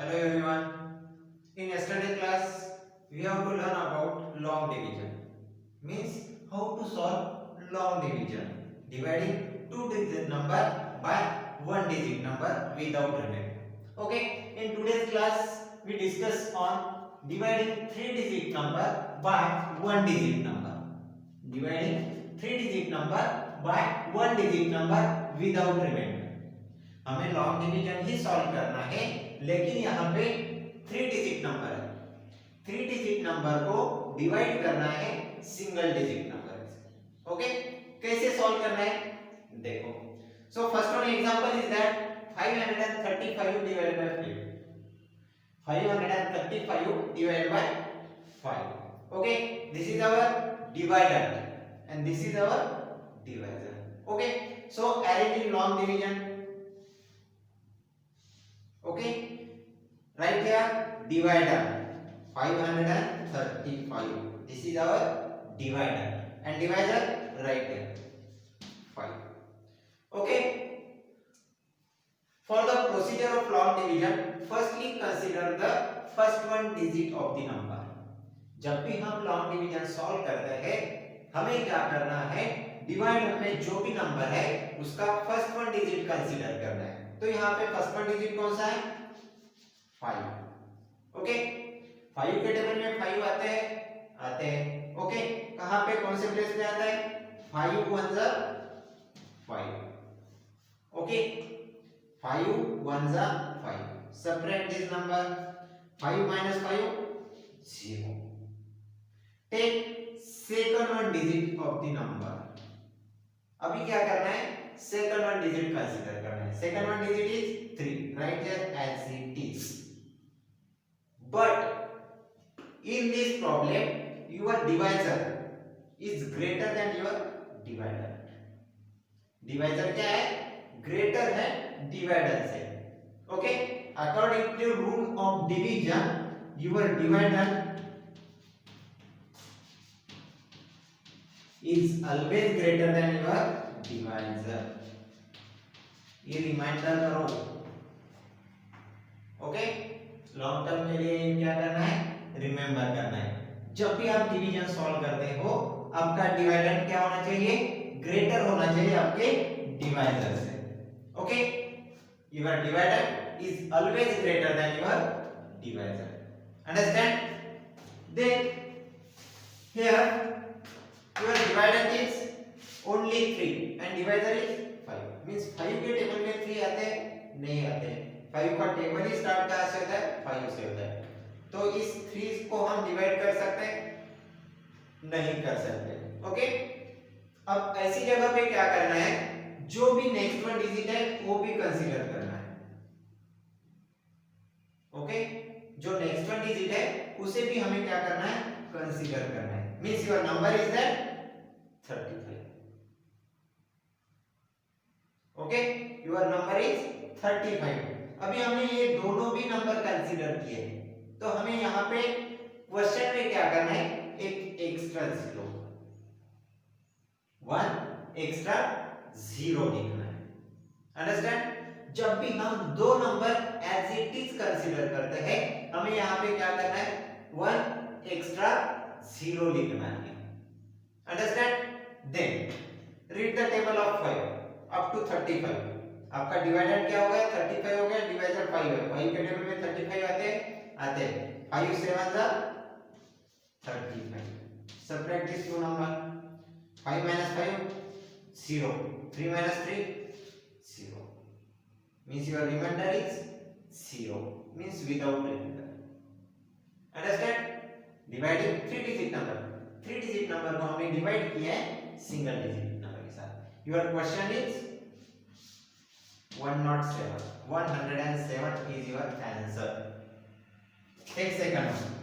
Hello everyone. In yesterday class, we have to learn about long division. Means how to solve long division, dividing two-digit number by one-digit number without remainder. Okay. In today's class, we discuss on dividing three-digit number by one-digit number. Dividing three-digit number by one-digit number without remainder. हमें long division ही solve करना है, लेकिन यहाँ पे three digit number है, three digit number को divide करना है सिंगल डिजिट नंबर से। ओके, कैसे सॉल्व करना है देखो। So first one example is that 535 divided by 5, 535 divided by 5। Okay, this is our divider and this is our divisor. Okay, so arrange long division. Okay, right here divider 535. This is our divider and divisor right here 5. Okay, for the procedure of long division, firstly consider the first one digit of the number. जब भी हम long division solve करते हैं, हमें क्या करना है, divider में जो भी नंबर है उसका फर्स्ट वन डिजिट कंसीडर करना है। तो यहाँ पे फर्स्ट वन डिजिट कौन सा है 5। ओके, 5 के टेबल में 5 आते हैं। ओके, कहाँ पे कौन से प्लेस पे आता है 5 1 जा 5। ओके, 5 1 जा 5। Subtract this number 5 minus 5 0। Take second one digit of the number. अभी क्या करना है, सेकंड वन डिजिट कंसीडर करना है। Second one digit is 3, right here as it is. But in this problem your divisor is greater than your divider. Divisor क्या है, greater है divider से। Okay, according to rule of division your divider is always greater than your divisor। ये reminder करो। Okay, long term के लिए क्या करना है, रिमेंबर करना है। जब भी आप डिवीजन सॉल्व करते हो, आपका डिवाइडर क्या होना चाहिए, ग्रेटर होना चाहिए आपके डिवाइजर से। Okay, your divider is always greater than your divisor. Understand? Then here your dividend is only 3 and divisor is 5। means 5 के टेबल में 3 आते हैं नहीं आते। 5 का टेबल ही स्टार्ट कहाँ से होता है 5 से होता है। तो इस 3 को हम डिवाइड कर सकते हैं, नहीं कर सकते। ओके, अब ऐसी जगह पे क्या करना है, जो भी नेक्स्ट वन डिजिट है वो भी कंसीडर करना है। ओके, जो नेक्स्ट वन डिजिट है उसे भी हमें क्या करना है, कंसीडर करना है। Means your number is that 35। Okay, your number is 35। अभी हमने ये दोनों भी नंबर कंसीडर किए, तो हमें यहाँ पे क्वेश्चन में क्या करना है, एक एक्स्ट्रा जीरो, 1 एक्स्ट्रा जीरो लिखना है। अंडरस्टैंड? जब भी हम दो number as it is consider करते हैं, हमें यहाँ पे क्या करना है, 1 एक्स्ट्रा जीरो लिखना है। Understand? Then read the table of 5 up to 35। आपका डिवाइडर क्या हो गया, 35 हो गया, डिवाइजर 5 है। 5 के टेबल में 35 आते हैं। 5 7 जा 35। Subtract this two number, 5 minus 5 0, 3 minus 3 0। means your remainder is 0, means without remainder। Understand? Dividing three digit number, three digit number को हमने डिवाइड किया है सिंगल डिजिट नंबर के साथ। Your question is 107, 107 is your answer. Take second one.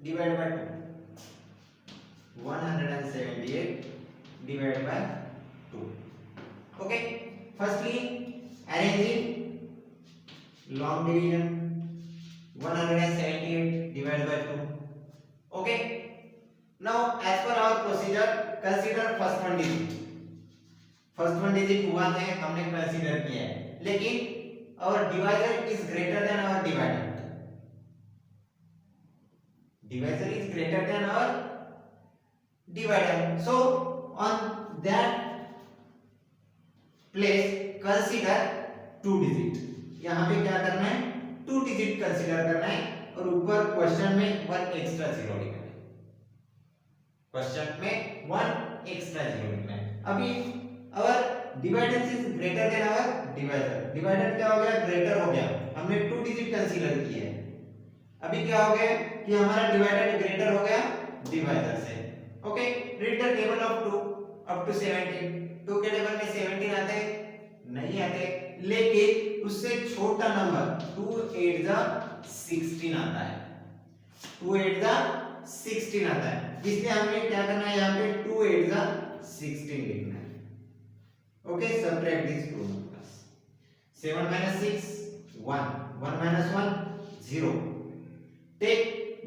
Divide by 2, 178 divided by 2। okay, firstly arrange long division, 178 divided by 2। Okay. Now as per our procedure, consider first one digit. First one digit 1 है, हमने consider किया है, लेकिन our divisor is greater than our dividend. Divisor is greater than our dividend. So on that place consider two digit. यहाँ पे क्या करना है, टू डिजिट कंसीडर करना है और ऊपर क्वेश्चन में वन एक्स्ट्रा जीरो लिखना है. क्वेश्चन में वन एक्स्ट्रा जीरो लिखना है. अभी our dividends is greater than our divider. Divider क्या हो गया, ग्रेटर हो गया, हमने टू डिजिट कंसीडर की है. अभी क्या हो गया कि हमारा डिवाइडर ग्रेटर हो गया डिवाइडर से. Okay, read the table of 2 up to 17. 2 के टेबल में 17 आते हैं नहीं आते, लेकिन उससे छोटा नंबर 2 8 जा 16 आता है. 2 8 जा 16 आता है, इसलिए हमें क्या करना है, यहाँ पे 2 8 जा 16 लिखना है. Okay, subtract this two numbers. 7 minus 6 1, 1 minus 1 0. Take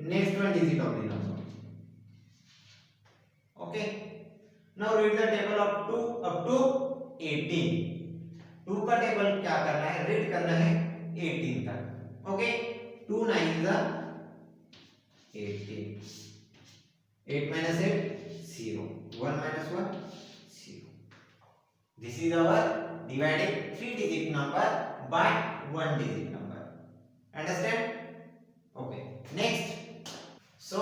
next one digit of the number. Okay, now read the table of 2 up to 18. 2 का टेबल क्या करना है, रीड करना है 18 तक. Okay, 2 9 is 18. 8 minus 8 0. 1 minus 1 0. This is our dividing 3 digit number by 1 digit number. Understand? Okay. Next, so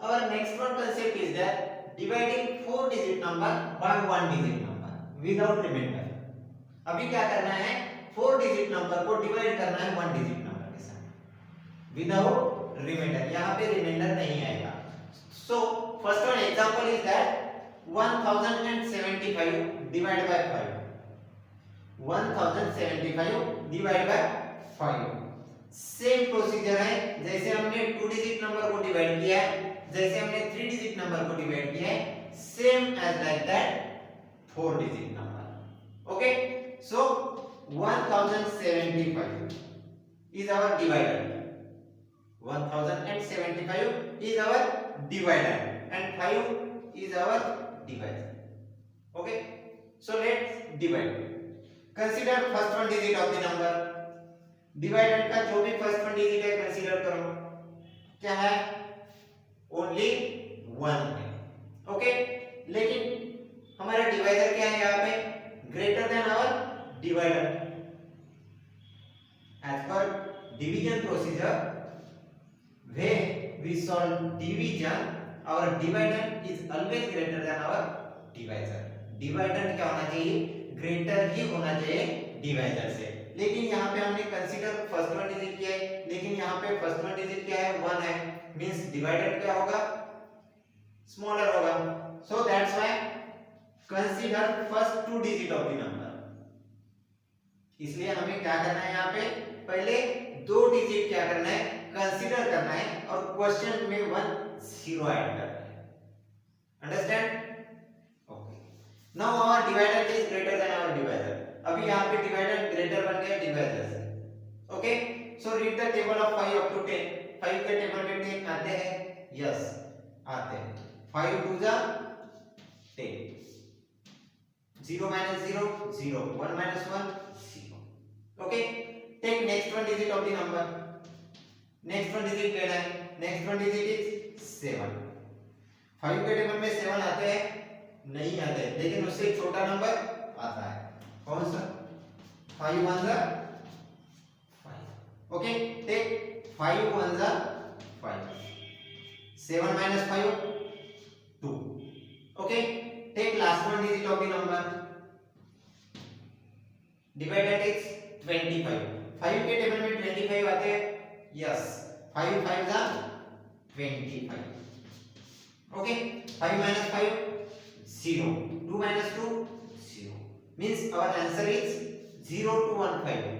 our next one concept is that dividing 4 digit number by 1 digit number without remainder. अभी क्या करना है, 4 digit number को divide करना है 1 digit number के साथ without reminder. यहाँ पे रिमाइंडर नहीं आएगा. सो first one example is that 1075 divide by 5. 1075 divide by 5. Same procedure है जैसे हमने 2 डिजिट नंबर को डिवाइड किया है, जैसे हमने 3 डिजिट नंबर को डिवाइड किया है, same as like that 4 digit number. Okay, so 1075 is our divider. 1075 is our divider and 5 is our divisor. Okay, so let's divide. Consider first one digit of the number. Divider का जो भी first one digit है consider करो. क्या है, only 1 है. Okay, लेकिन हमारा divisor क्या है यहाँ पे, greater than our divider. As per division procedure, when we solve division, our dividend is always greater than our divisor. Dividend क्या होना चाहिए, greater ही होना चाहिए divisor से. लेकिन यहाँ पे हमने consider first one digit किया है, लेकिन यहाँ पे first one digit क्या है, 1 है, means dividend क्या होगा, smaller होगा. So that's why consider first 2 digit of the number. इसलिए हमें क्या करना है, यहाँ पे पहले 2 डिजिट क्या करना है, कंसीडर करना है और क्वेश्चन में 1 0 ऐड करना है. Understand? Okay, now our divider is greater than our divisor. अभी यहाँ पे डिवाइडर ग्रेटर बन गया डिवाइजर से. Okay, so read the table of 5 up to 10. 5 के टेबल में 10 आते हैं, यस आते हैं. 5 2 जा 10. 0 minus 0 0. 1 minus 1 0. Okay, take next one digit of the number. Next one digit लेना है. Next one digit is 7. 5 के टेबल में 7 आते हैं नहीं आते, लेकिन उससे छोटा नंबर आता है. कौन सा, 5 1 जा 5. Okay, take 5 1 जा 5. 7 minus 5 2. Okay, take last one digit of the number. Divided is 25. 5 के टेबल में 25 आते हैं, यस. 5 5 जा 25. Okay, 5 minus 5 0. 2 minus 2 0. Means our answer is 0 to 15.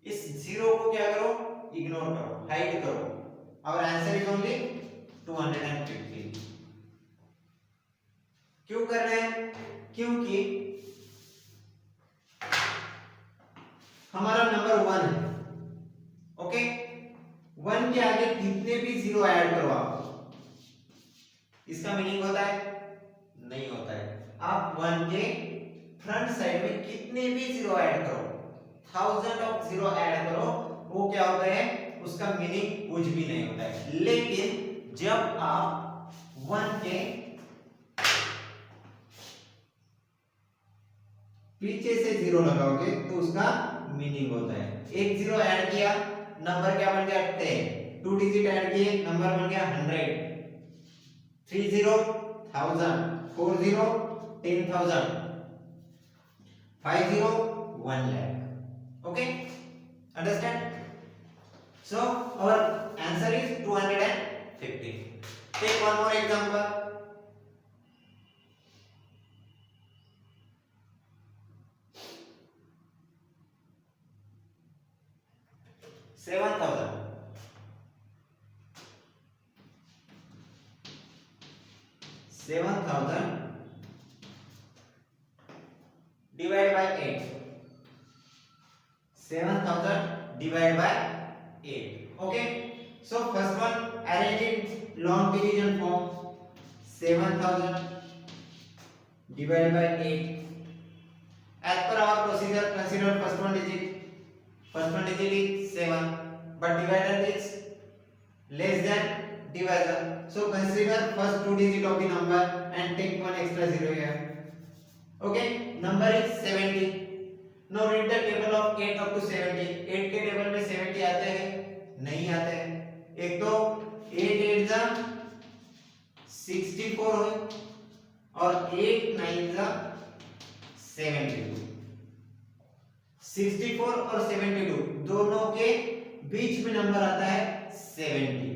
इस 0 को क्या करो, इग्नोर करो, हाइड करो. Our answer is only 250. क्यों कर रहे हैं, क्योंकि हमारा नंबर 1 है. ओके, 1 के आगे कितने भी जीरो ऐड करो आप, इसका मीनिंग होता है? नहीं होता है। आप 1 के फ्रंट साइड में कितने भी जीरो ऐड करो, 1000 ऑफ जीरो ऐड करो, वो क्या होता है, उसका मीनिंग कुछ भी नहीं होता है। लेकिन जब आप 1 के पीछे से जीरो लगाओगे तो उसका मीनिंग होता है। एक जीरो ऐड किया, नंबर क्या बन गया 10, 2 डिजिट ऐड किए, नंबर बन गया 100, 3 zero 1000, 4 zero 10,000, 5 zero 1 lakh। Okay, understand? So our answer is 250. Take one more example. 7,000 divided by 8. 7,000 divided by 8. Okay. So first one arrange in long division form. 7,000 divided by 8. As per our procedure, consider first one digit. First one digit is 7, but divisor is less than divisor. So consider first two digit of the number and take one extra zero here. Okay, number is 70. Now read the table of 8 up to 70. 8 के table में 70 आते हैं? नहीं आते हैं। एक तो 8 8 जा 64 हो और 8 9 जा 72। 64 और 72 दोनों के बीच में नंबर आता है 70।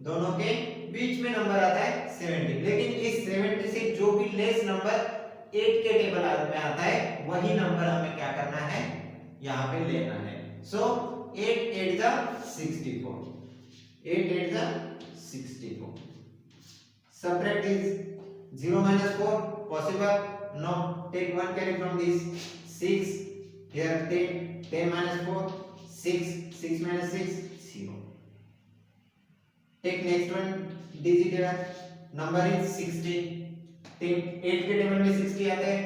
दोनों के बीच में नंबर आता है 70, लेकिन इस 70 से जो भी लेस नंबर 8 के टेबल में आता है वही नंबर हमें क्या करना है, यहाँ पे लेना है। सो 8 8 जा 64, 8 8 जा 64। Subtract is 0 minus 4 possible? No. Take one carry from this 6. Here 10, 10 minus 4, 6, 6 minus 6, 0. Take next one digit here, number is 60. 8 के टेबल में 60 आते हैं?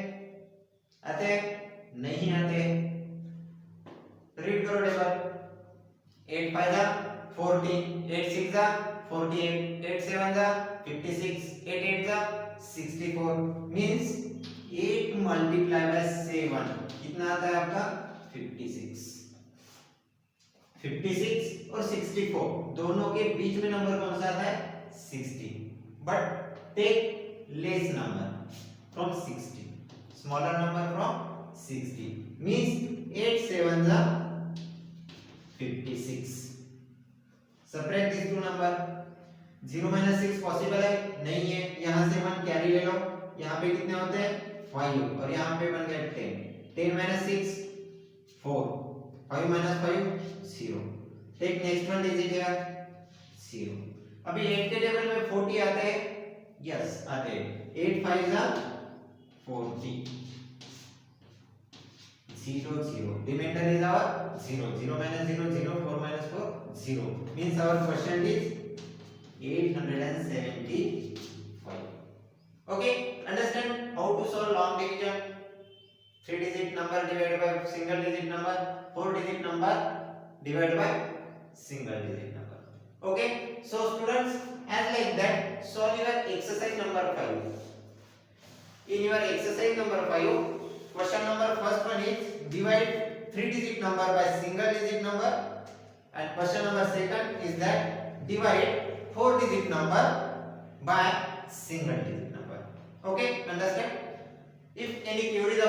आते हैं? नहीं आते। रीड करो टेबल। 8 5 जा 40, 8 6 जा 48, 8 7 जा 56, 8 8 जा 64। मींस 8 multiplied by 7 कितना आता है आपका 56। 56 और 64 दोनों के बीच में नंबर कौन सा आता है 60, but take less number from 60, smaller number from 60, means 8 7 जा 56। Subtract this two number. 0 minus 6 possible है? नहीं है। यहां से 1 कैरी ले लो, यहां पे कितने होते हैं 5 और यहां पे बन गया 10। 10 minus 6 4, 5 minus 5 0। Take next one digit है 0। अभी 8 के टेबल में 40 आते हैं? यस आते हैं। 8 5 जा 40, 0 0। Reminder is our 0, 0 minus 0 0, 4 minus 4 0, means our question is 875। okay, understand how to solve long division? 3 digit number divided by single digit number, 4 digit number divided by single digit number. Okay, so students, as like that solve your exercise number 5. In your exercise number 5, question number first one is divide 3 digit number by single digit number, and question number second is that divide 4 digit number by single digit number. Okay, understand? If any queries